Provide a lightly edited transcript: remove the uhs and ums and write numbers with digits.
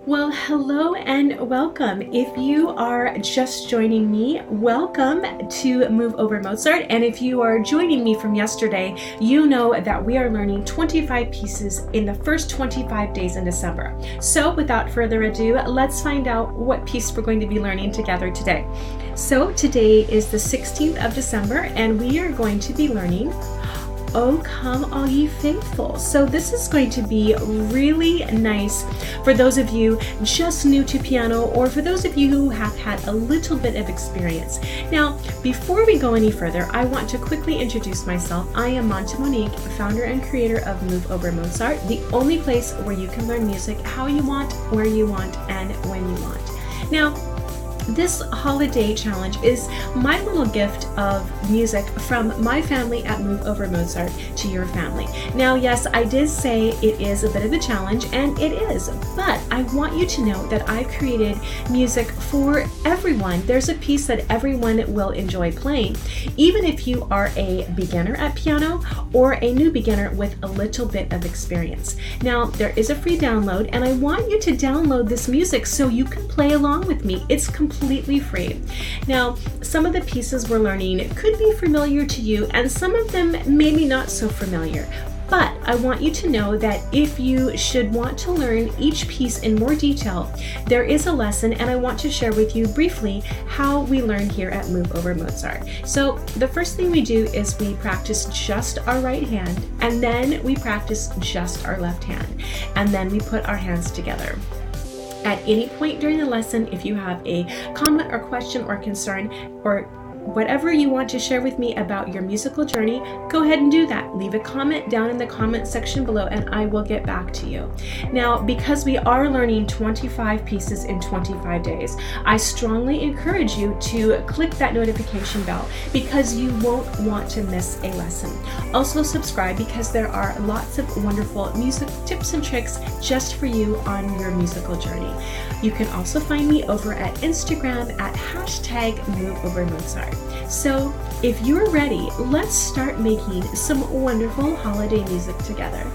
Well, hello and welcome. If you are just joining me, welcome to Move Over Mozart. And if you are joining me from yesterday, you know that we are learning 25 pieces in the first 25 days in December. So without further ado, let's find out what piece we're going to be learning together today. So today is the 16th of December, and we are going to be learning "O Come All Ye Faithful." So this is going to be really nice for those of you just new to piano, or for those of you who have had a little bit of experience. Now, before we go any further, I want to quickly introduce myself. I am Monte Monique, founder and creator of Move Over Mozart, the only place where you can learn music how you want, where you want, and when you want. Now, this holiday challenge is my little gift of music from my family at Move Over Mozart to your family. Now, yes, I did say it is a bit of a challenge, and it is, but I want you to know that I've created music for everyone. There's a piece that everyone will enjoy playing, even if you are a beginner at piano or a new beginner with a little bit of experience. Now, there is a free download, and I want you to download this music so you can play along with me. It's completely free. Now, some of the pieces we're learning could be familiar to you, and some of them maybe not so familiar. But I want you to know that if you should want to learn each piece in more detail, there is a lesson, and I want to share with you briefly how we learn here at Move Over Mozart. So the first thing we do is we practice just our right hand, and then we practice just our left hand, and then we put our hands together. At any point during the lesson, if you have a comment or question or concern, or whatever you want to share with me about your musical journey, go ahead and do that. Leave a comment down in the comment section below, and I will get back to you. Now, because we are learning 25 pieces in 25 days, I strongly encourage you to click that notification bell because you won't want to miss a lesson. Also subscribe, because there are lots of wonderful music tips and tricks just for you on your musical journey. You can also find me over at Instagram at #MoveOverMozart. So if you're ready, let's start making some wonderful holiday music together.